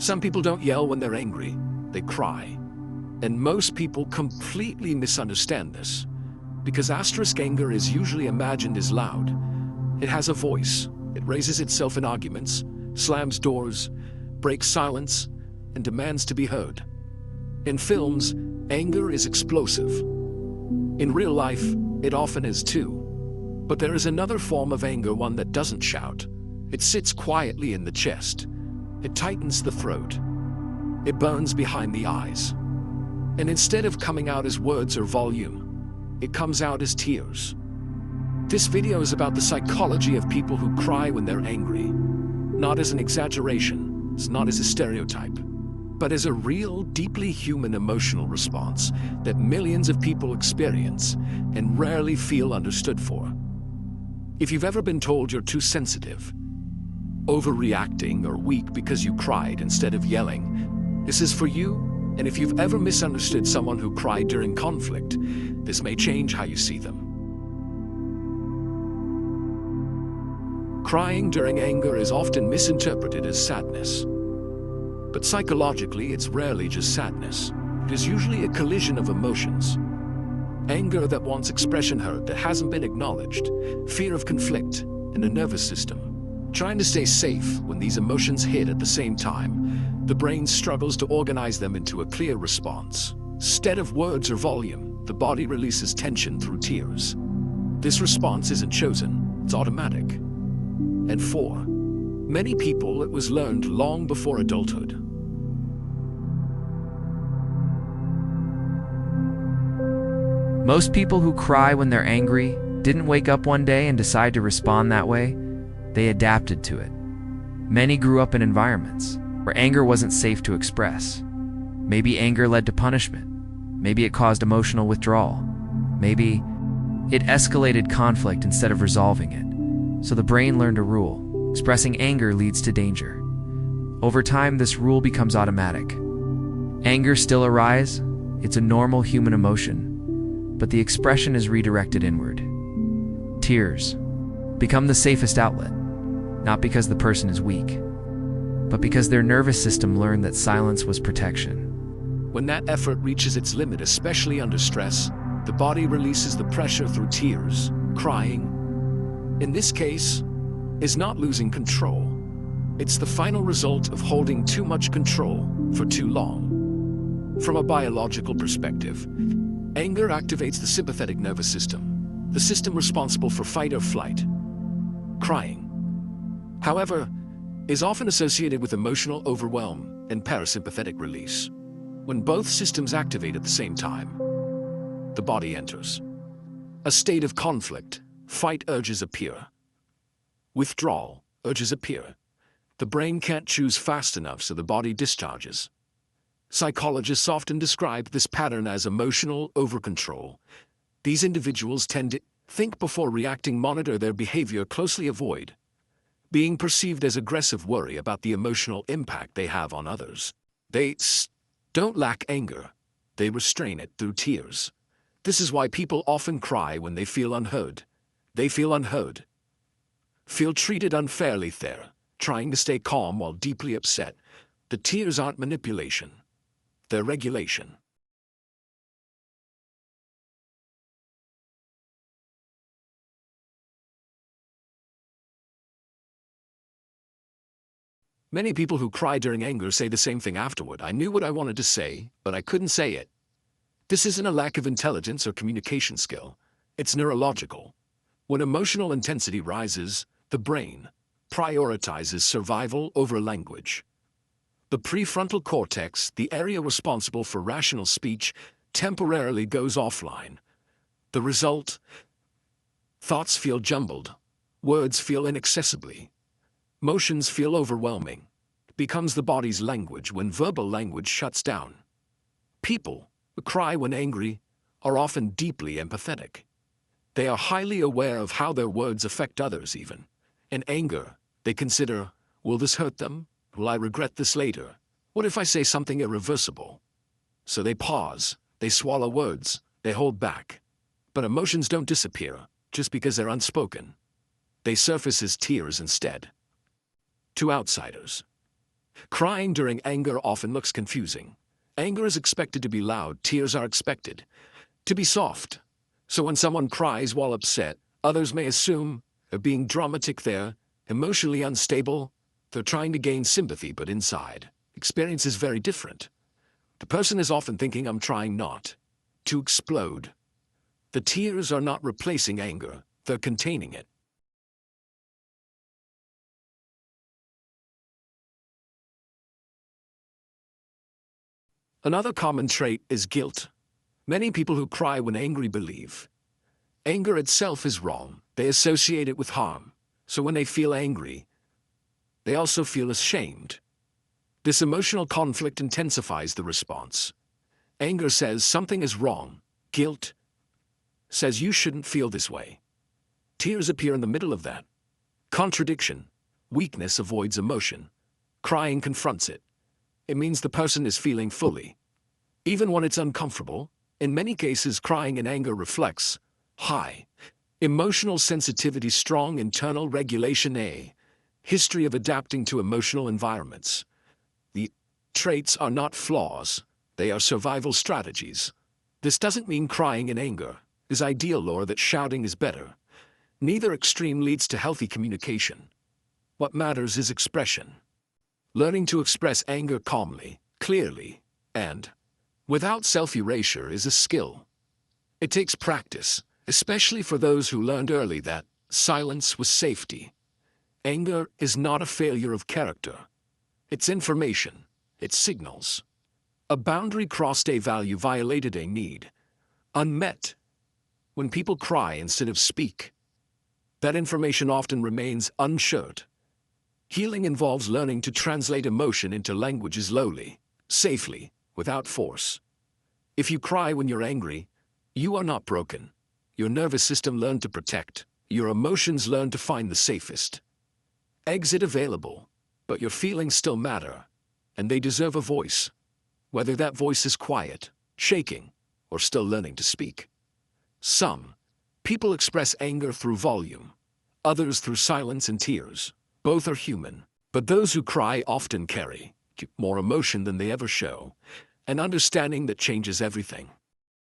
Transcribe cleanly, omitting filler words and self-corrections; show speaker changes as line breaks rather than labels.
Some people don't yell when they're angry, they cry. And most people completely misunderstand this, because asterisk anger is usually imagined as loud. It has a voice, it raises itself in arguments, slams doors, breaks silence, and demands to be heard. In films, anger is explosive. In real life, it often is too. But there is another form of anger, one that doesn't shout. It sits quietly in the chest. It tightens the throat. It burns behind the eyes. And instead of coming out as words or volume, it comes out as tears. This video is about the psychology of people who cry when they're angry. Not as an exaggeration, it's not as a stereotype, but as a real, deeply human emotional response that millions of people experience and rarely feel understood for. If you've ever been told you're too sensitive, overreacting, or weak because you cried instead of yelling, this is for you. And if you've ever misunderstood someone who cried during conflict, this may change how you see them. Crying during anger is often misinterpreted as sadness. But psychologically, it's rarely just sadness. It is usually a collision of emotions. Anger that wants expression heard that hasn't been acknowledged, fear of conflict, and a nervous system trying to stay safe. When these emotions hit at the same time, the brain struggles to organize them into a clear response. Instead of words or volume, the body releases tension through tears. This response isn't chosen, it's automatic. And for many people, it was learned long before adulthood.
Most people who cry when they're angry didn't wake up one day and decide to respond that way. They adapted to it. Many grew up in environments where anger wasn't safe to express. Maybe anger led to punishment. Maybe it caused emotional withdrawal. Maybe it escalated conflict instead of resolving it. So the brain learned a rule: expressing anger leads to danger. Over time, this rule becomes automatic. Anger still arises. It's a normal human emotion, but the expression is redirected inward. Tears become the safest outlet, not because the person is weak, but because their nervous system learned that silence was protection.
When that effort reaches its limit, especially under stress, the body releases the pressure through tears. Crying, in this case, is not losing control. It's the final result of holding too much control for too long. From a biological perspective, anger activates the sympathetic nervous system, the system responsible for fight or flight. Crying, however, is often associated with emotional overwhelm and parasympathetic release. When both systems activate at the same time, the body enters a state of conflict. Fight urges appear. Withdrawal urges appear. The brain can't choose fast enough, so the body discharges. Psychologists often describe this pattern as emotional overcontrol. These individuals tend to think before reacting, monitor their behavior closely, avoid being perceived as aggressive, worry about the emotional impact they have on others. They don't lack anger. They restrain it through tears. This is why people often cry when they feel unheard. They feel unheard, feel treated unfairly. They're trying to stay calm while deeply upset. The tears aren't manipulation. They're regulation. Many people who cry during anger say the same thing afterward: I knew what I wanted to say, but I couldn't say it. This isn't a lack of intelligence or communication skill. It's neurological. When emotional intensity rises, the brain prioritizes survival over language. The prefrontal cortex, the area responsible for rational speech, temporarily goes offline. The result? Thoughts feel jumbled. Words feel inaccessibly. Motions feel overwhelming. It becomes the body's language when verbal language shuts down. People who cry when angry are often deeply empathetic. They are highly aware of how their words affect others even. In anger, they consider, will this hurt them? Will I regret this later? What if I say something irreversible? So they pause, they swallow words, they hold back. But emotions don't disappear just because they're unspoken. They surface as tears instead. To outsiders, Crying during anger often looks confusing. Anger is expected to be loud, tears are expected to be soft. So when someone cries while upset, others may assume they're being dramatic, they're emotionally unstable, they're trying to gain sympathy, but inside, experience is very different. The person is often thinking, I'm trying not to explode. The tears are not replacing anger, they're containing it. Another common trait is guilt. Many people who cry when angry believe anger itself is wrong. They associate it with harm. So when they feel angry, they also feel ashamed. This emotional conflict intensifies the response. Anger says something is wrong. Guilt says you shouldn't feel this way. Tears appear in the middle of that contradiction. Weakness avoids emotion. Crying confronts it. It means the person is feeling fully, even when it's uncomfortable. In many cases, crying in anger reflects high emotional sensitivity, strong internal regulation, a history of adapting to emotional environments. The traits are not flaws, they are survival strategies. This doesn't mean crying in anger is ideal or that shouting is better. Neither extreme leads to healthy communication. What matters is expression. Learning to express anger calmly, clearly, and without self-erasure is a skill. It takes practice, especially for those who learned early that silence was safety. Anger is not a failure of character. It's information. It signals. A boundary crossed, a value violated, a need unmet. When people cry instead of speak, that information often remains unshared. Healing involves learning to translate emotion into language slowly, safely, without force. If you cry when you're angry, you are not broken. Your nervous system learned to protect. Your emotions learn to find the safest exit available. But your feelings still matter, and they deserve a voice. Whether that voice is quiet, shaking, or still learning to speak. Some people express anger through volume, others through silence and tears. Both are human, but those who cry often carry more emotion than they ever show, an understanding that changes everything.